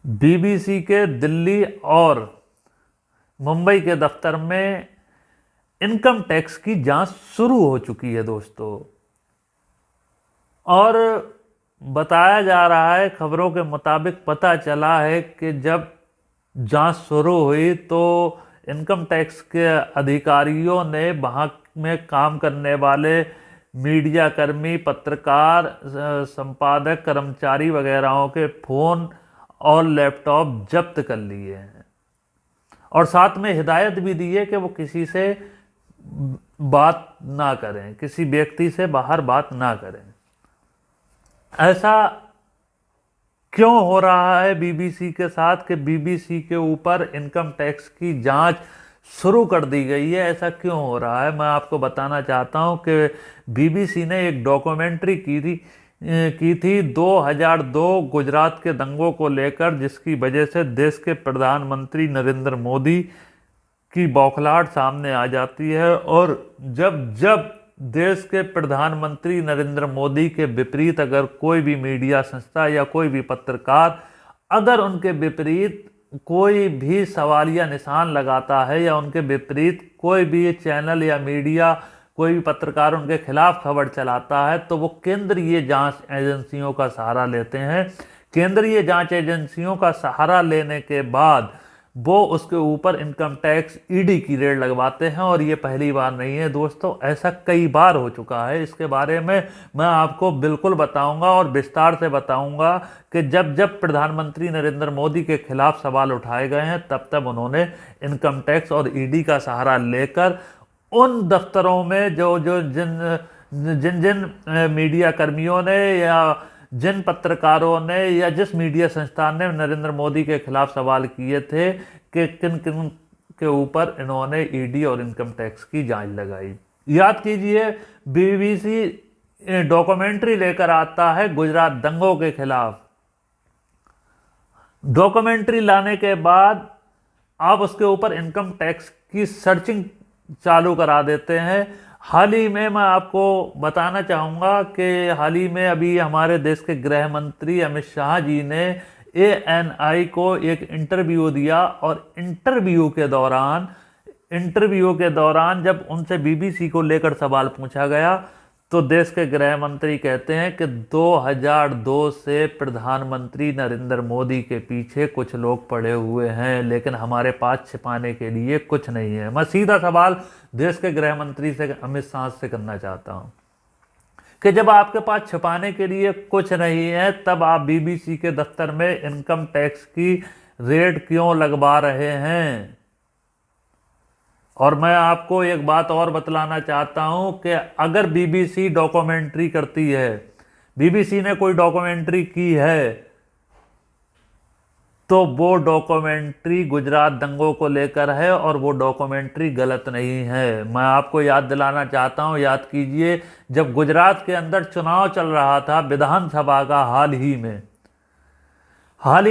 BBC के दिल्ली और मुंबई के दफ्तर में इनकम टैक्स की जांच शुरू हो चुकी है दोस्तों। और बताया जा रहा है, खबरों के मुताबिक पता चला है कि जब जांच शुरू हुई तो इनकम टैक्स के अधिकारियों ने वहाँ में काम करने वाले मीडिया कर्मी, पत्रकार, संपादक, कर्मचारी वगैरहों के फ़ोन और लैपटॉप जब्त कर लिए हैं और साथ में हिदायत भी दी है कि वो किसी से बात ना करें, किसी व्यक्ति से बाहर बात ना करें। ऐसा क्यों हो रहा है बीबीसी के साथ कि बीबीसी के ऊपर इनकम टैक्स की जांच शुरू कर दी गई है? ऐसा क्यों हो रहा है, मैं आपको बताना चाहता हूं कि बीबीसी ने एक डॉक्यूमेंट्री की थी 2002 गुजरात के दंगों को लेकर, जिसकी वजह से देश के प्रधानमंत्री नरेंद्र मोदी की बौखलाहट सामने आ जाती है। और जब जब देश के प्रधानमंत्री नरेंद्र मोदी के विपरीत अगर कोई भी मीडिया संस्था या कोई भी पत्रकार अगर उनके विपरीत कोई भी सवालिया निशान लगाता है या उनके विपरीत कोई भी चैनल या मीडिया, कोई भी पत्रकार उनके खिलाफ खबर चलाता है, तो वो केंद्रीय जांच एजेंसियों का सहारा लेते हैं। केंद्रीय जांच एजेंसियों का सहारा लेने के बाद वो उसके ऊपर इनकम टैक्स ईडी की रेड लगवाते हैं। और ये पहली बार नहीं है दोस्तों, ऐसा कई बार हो चुका है। इसके बारे में मैं आपको बिल्कुल बताऊंगा और विस्तार से बताऊंगा कि जब जब प्रधानमंत्री नरेंद्र मोदी के खिलाफ सवाल उठाए गए हैं तब तब उन्होंने इनकम टैक्स और ईडी का सहारा लेकर उन दफ्तरों में जो जो जिन मीडिया कर्मियों ने या जिन पत्रकारों ने या जिस मीडिया संस्थान ने नरेंद्र मोदी के खिलाफ सवाल किए थे कि किन किन के ऊपर इन्होंने ईडी और इनकम टैक्स की जांच लगाई। याद कीजिए, बीबीसी डॉक्यूमेंट्री लेकर आता है गुजरात दंगों के खिलाफ। डॉक्यूमेंट्री लाने के बाद आप उसके ऊपर इनकम टैक्स की सर्चिंग चालू करा देते हैं। हाल ही में मैं आपको बताना चाहूँगा कि हाल ही में अभी हमारे देश के गृह मंत्री अमित शाह जी ने ANI को एक इंटरव्यू दिया और इंटरव्यू के दौरान जब उनसे बीबीसी को लेकर सवाल पूछा गया तो देश के गृह मंत्री कहते हैं कि 2002 से प्रधानमंत्री नरेंद्र मोदी के पीछे कुछ लोग पड़े हुए हैं, लेकिन हमारे पास छिपाने के लिए कुछ नहीं है। मैं सीधा सवाल देश के गृह मंत्री से, अमित शाह से करना चाहता हूं कि जब आपके पास छिपाने के लिए कुछ नहीं है तब आप बीबीसी के दफ्तर में इनकम टैक्स की रेड क्यों लगवा रहे हैं? और मैं आपको एक बात और बतलाना चाहता हूं कि अगर बीबीसी डॉक्यूमेंट्री करती है, बीबीसी ने कोई डॉक्यूमेंट्री की है, तो वो डॉक्यूमेंट्री गुजरात दंगों को लेकर है और वो डॉक्यूमेंट्री गलत नहीं है। मैं आपको याद दिलाना चाहता हूं, याद कीजिए, जब गुजरात के अंदर चुनाव चल रहा था विधानसभा का, हाल ही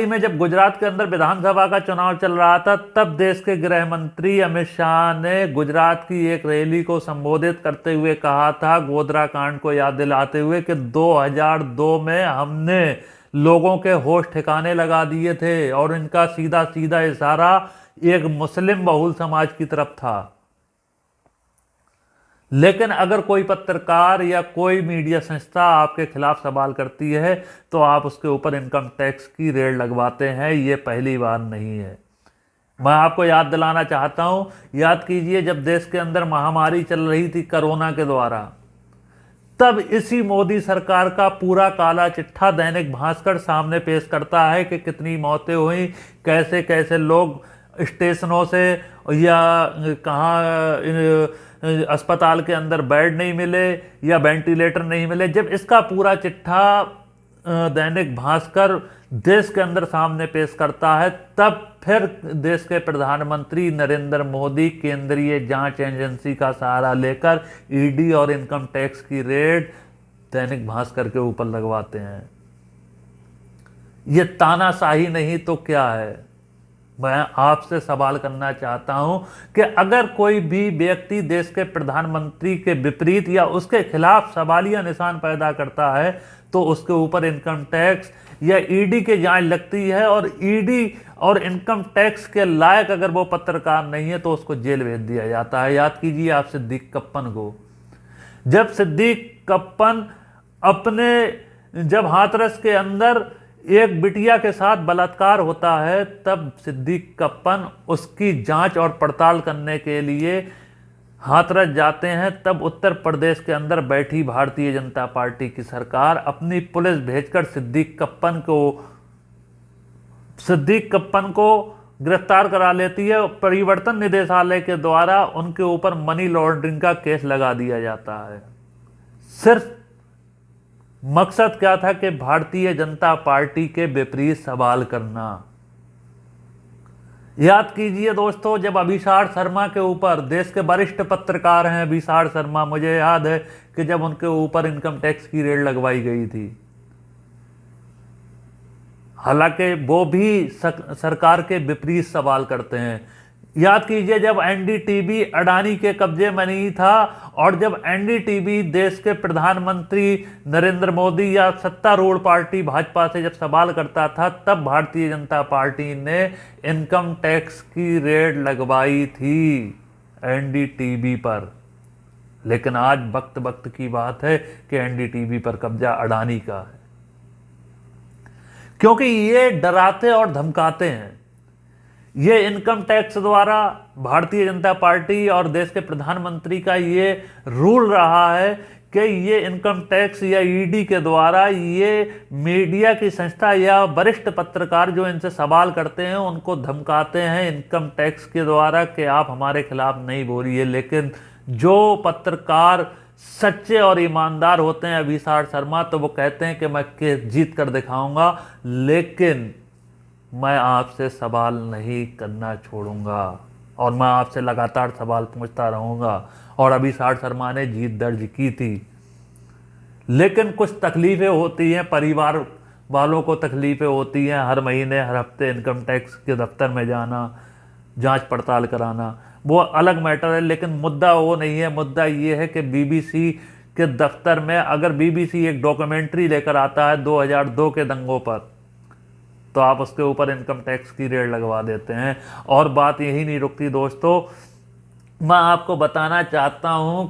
में जब गुजरात के अंदर विधानसभा का चुनाव चल रहा था, तब देश के गृह मंत्री अमित शाह ने गुजरात की एक रैली को संबोधित करते हुए कहा था, गोधरा कांड को याद दिलाते हुए, कि 2002 में हमने लोगों के होश ठिकाने लगा दिए थे और इनका सीधा सीधा इशारा एक मुस्लिम बहुल समाज की तरफ था। लेकिन अगर कोई पत्रकार या कोई मीडिया संस्था आपके खिलाफ सवाल करती है तो आप उसके ऊपर इनकम टैक्स की रेड लगवाते हैं। ये पहली बार नहीं है। मैं आपको याद दिलाना चाहता हूं, याद कीजिए, जब देश के अंदर महामारी चल रही थी कोरोना के द्वारा, तब इसी मोदी सरकार का पूरा काला चिट्ठा दैनिक भास्कर सामने पेश करता है कि कितनी मौतें हुई, कैसे कैसे लोग स्टेशनों से या कहाँ अस्पताल के अंदर बेड नहीं मिले या वेंटिलेटर नहीं मिले। जब इसका पूरा चिट्ठा दैनिक भास्कर देश के अंदर सामने पेश करता है, तब फिर देश के प्रधानमंत्री नरेंद्र मोदी केंद्रीय जांच एजेंसी का सहारा लेकर ईडी और इनकम टैक्स की रेड दैनिक भास्कर के ऊपर लगवाते हैं। ये तानाशाही नहीं तो क्या है? मैं आपसे सवाल करना चाहता हूं कि अगर कोई भी व्यक्ति देश के प्रधानमंत्री के विपरीत या उसके खिलाफ सवालिया निशान पैदा करता है तो उसके ऊपर इनकम टैक्स या ईडी की जांच लगती है, और ईडी और इनकम टैक्स के लायक अगर वो पत्रकार नहीं है तो उसको जेल भेज दिया जाता है। याद कीजिए आप सिद्दीक कप्पन को, जब सिद्दीक कप्पन जब हाथरस के अंदर एक बिटिया के साथ बलात्कार होता है तब सिद्दीक कप्पन उसकी जांच और पड़ताल करने के लिए हाथरस जाते हैं। तब उत्तर प्रदेश के अंदर बैठी भारतीय जनता पार्टी की सरकार अपनी पुलिस भेजकर सिद्दीक कप्पन को गिरफ्तार करा लेती है। परिवर्तन निदेशालय के द्वारा उनके ऊपर मनी लॉन्ड्रिंग का केस लगा दिया जाता है। सिर्फ मकसद क्या था कि भारतीय जनता पार्टी के विपरीत सवाल करना। याद कीजिए दोस्तों, जब अभिसार शर्मा के ऊपर, देश के वरिष्ठ पत्रकार हैं अभिसार शर्मा, मुझे याद है कि जब उनके ऊपर इनकम टैक्स की रेड लगवाई गई थी, हालांकि वो भी सरकार के विपरीत सवाल करते हैं। याद कीजिए जब एनडीटीवी अडानी के कब्जे में नहीं था और जब एनडीटीवी देश के प्रधानमंत्री नरेंद्र मोदी या सत्तारूढ़ पार्टी भाजपा से जब सवाल करता था, तब भारतीय जनता पार्टी ने इनकम टैक्स की रेड लगवाई थी एनडीटीवी पर। लेकिन आज वक्त वक्त की बात है कि एनडीटीवी पर कब्जा अडानी का है, क्योंकि ये डराते और धमकाते हैं। ये इनकम टैक्स द्वारा भारतीय जनता पार्टी और देश के प्रधानमंत्री का ये रूल रहा है कि ये इनकम टैक्स या ईडी के द्वारा ये मीडिया की संस्था या वरिष्ठ पत्रकार जो इनसे सवाल करते हैं उनको धमकाते हैं इनकम टैक्स के द्वारा कि आप हमारे खिलाफ नहीं बोलिए। लेकिन जो पत्रकार सच्चे और ईमानदार होते हैं, अभिसार शर्मा, तो वो कहते हैं कि मैं केस जीत कर दिखाऊंगा, लेकिन मैं आपसे सवाल नहीं करना छोड़ूंगा और मैं आपसे लगातार सवाल पूछता रहूंगा। और अभिसार शर्मा ने जीत दर्ज की थी। लेकिन कुछ तकलीफें होती हैं, परिवार वालों को तकलीफें होती हैं, हर महीने हर हफ्ते इनकम टैक्स के दफ्तर में जाना, जांच पड़ताल कराना, वो अलग मैटर है। लेकिन मुद्दा वो नहीं है, मुद्दा ये है कि बीबीसी के दफ्तर में अगर बीबीसी एक डॉक्यूमेंट्री लेकर आता है 2002 के दंगों पर, तो आप उसके ऊपर इनकम टैक्स की रेड लगवा देते हैं। और बात यही नहीं रुकती दोस्तों, मैं आपको बताना चाहता हूं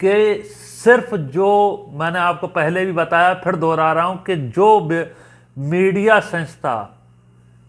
कि सिर्फ जो मैंने आपको पहले भी बताया, फिर दोहरा रहा हूं कि जो मीडिया संस्था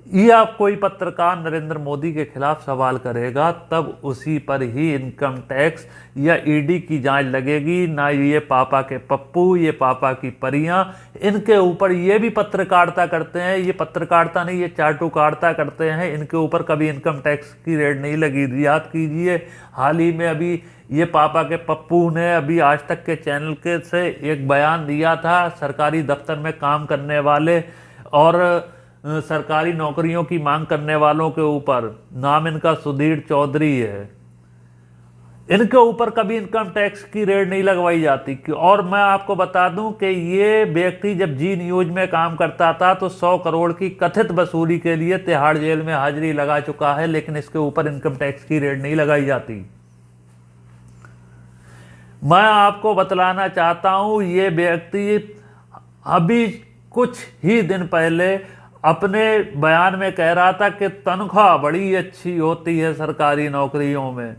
या कोई पत्रकार नरेंद्र मोदी के खिलाफ सवाल करेगा तब उसी पर ही इनकम टैक्स या ईडी की जांच लगेगी। ना ये पापा के पप्पू, ये पापा की परियां, इनके ऊपर ये भी पत्रकारिता करते हैं, ये पत्रकारिता नहीं ये चाटुकारिता करते हैं, इनके ऊपर कभी इनकम टैक्स की रेड नहीं लगी। याद कीजिए हाल ही में अभी ये पापा के पप्पू ने अभी आज तक के चैनल के से एक बयान दिया था, सरकारी दफ्तर में काम करने वाले और सरकारी नौकरियों की मांग करने वालों के ऊपर, नाम इनका सुधीर चौधरी है, इनके ऊपर कभी इनकम टैक्स की रेड नहीं लगवाई जाती। और मैं आपको बता दूं कि ये व्यक्ति जब जी न्यूज में काम करता था तो 100 करोड़ की कथित वसूली के लिए तिहाड़ जेल में हाजिरी लगा चुका है, लेकिन इसके ऊपर इनकम टैक्स की रेड नहीं लगाई जाती। मैं आपको बतलाना चाहता हूं, ये व्यक्ति अभी कुछ ही दिन पहले अपने बयान में कह रहा था कि तनख्वाह बड़ी अच्छी होती है सरकारी नौकरियों में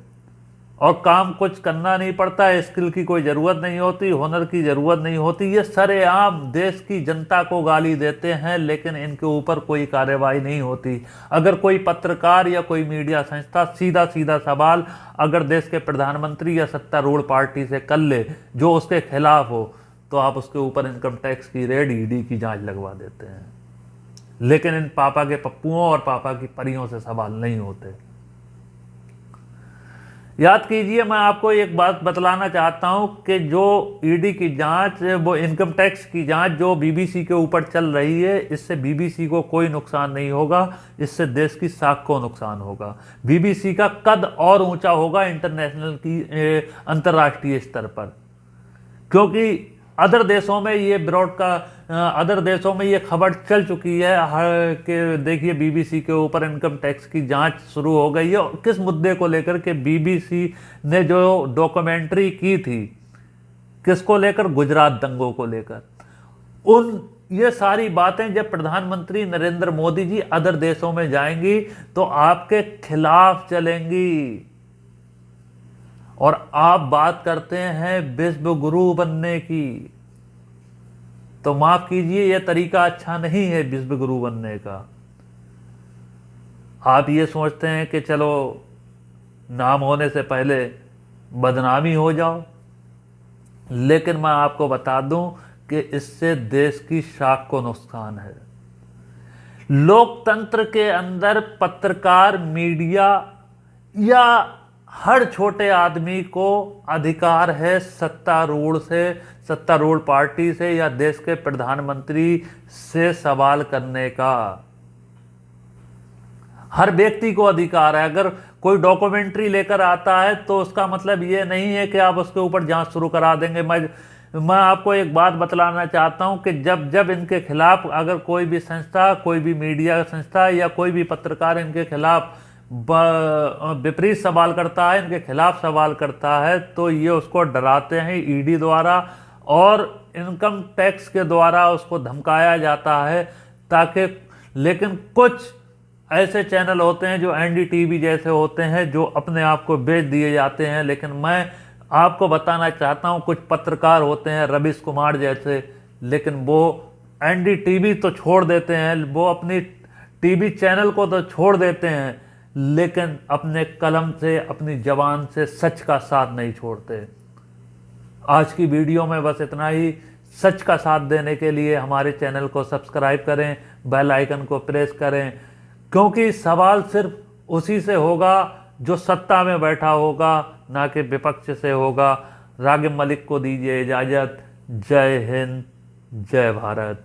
और काम कुछ करना नहीं पड़ता, स्किल की कोई ज़रूरत नहीं होती, हुनर की ज़रूरत नहीं होती। ये सरेआम देश की जनता को गाली देते हैं, लेकिन इनके ऊपर कोई कार्रवाई नहीं होती। अगर कोई पत्रकार या कोई मीडिया संस्था सीधा सीधा सवाल अगर देश के प्रधानमंत्री या सत्तारूढ़ पार्टी से कर ले जो उसके खिलाफ हो, तो आप उसके ऊपर इनकम टैक्स की रेड, ईडी की जांच लगवा देते हैं। लेकिन इन पापा के पप्पुओं और पापा की परियों से सवाल नहीं होते। याद कीजिए, मैं आपको एक बात बतलाना चाहता हूं कि जो ईडी की जांच, वो इनकम टैक्स की जांच जो बीबीसी के ऊपर चल रही है, इससे बीबीसी को कोई नुकसान नहीं होगा, इससे देश की साख को नुकसान होगा। बीबीसी का कद और ऊंचा होगा इंटरनेशनल की अंतर्राष्ट्रीय स्तर पर, क्योंकि अदर देशों में ये अदर देशों में ये खबर चल चुकी है कि देखिए बीबीसी के ऊपर इनकम टैक्स की जांच शुरू हो गई है। और किस मुद्दे को लेकर के बीबीसी ने जो डॉक्यूमेंट्री की थी, किसको लेकर? गुजरात दंगों को लेकर। ये सारी बातें जब प्रधानमंत्री नरेंद्र मोदी जी अदर देशों में जाएंगी तो आपके खिलाफ चलेंगी। और आप बात करते हैं विश्व गुरु बनने की, तो माफ कीजिए, यह तरीका अच्छा नहीं है विश्व गुरु बनने का। आप ये सोचते हैं कि चलो नाम होने से पहले बदनामी हो जाओ, लेकिन मैं आपको बता दूं कि इससे देश की शाख को नुकसान है। लोकतंत्र के अंदर पत्रकार, मीडिया या हर छोटे आदमी को अधिकार है सत्तारूढ़ पार्टी से या देश के प्रधानमंत्री से सवाल करने का। हर व्यक्ति को अधिकार है। अगर कोई डॉक्यूमेंट्री लेकर आता है तो उसका मतलब ये नहीं है कि आप उसके ऊपर जांच शुरू करा देंगे। मैं आपको एक बात बतलाना चाहता हूं कि जब इनके खिलाफ अगर कोई भी संस्था, कोई भी मीडिया संस्था या कोई भी पत्रकार इनके खिलाफ विपरीत सवाल करता है, इनके खिलाफ सवाल करता है, तो ये उसको डराते हैं ईडी द्वारा और इनकम टैक्स के द्वारा उसको धमकाया जाता है ताकि। लेकिन कुछ ऐसे चैनल होते हैं जो एनडीटीवी जैसे होते हैं जो अपने आप को बेच दिए जाते हैं। लेकिन मैं आपको बताना चाहता हूं कुछ पत्रकार होते हैं रवीश कुमार जैसे, लेकिन वो एनडीटीवी तो छोड़ देते हैं, वो अपनी टीवी चैनल को तो छोड़ देते हैं, लेकिन अपने कलम से, अपनी जबान से सच का साथ नहीं छोड़ते। आज की वीडियो में बस इतना ही। सच का साथ देने के लिए हमारे चैनल को सब्सक्राइब करें, बेल आइकन को प्रेस करें, क्योंकि सवाल सिर्फ उसी से होगा जो सत्ता में बैठा होगा, ना कि विपक्ष से होगा। रागिब मलिक को दीजिए इजाज़त। जय हिंद, जय भारत।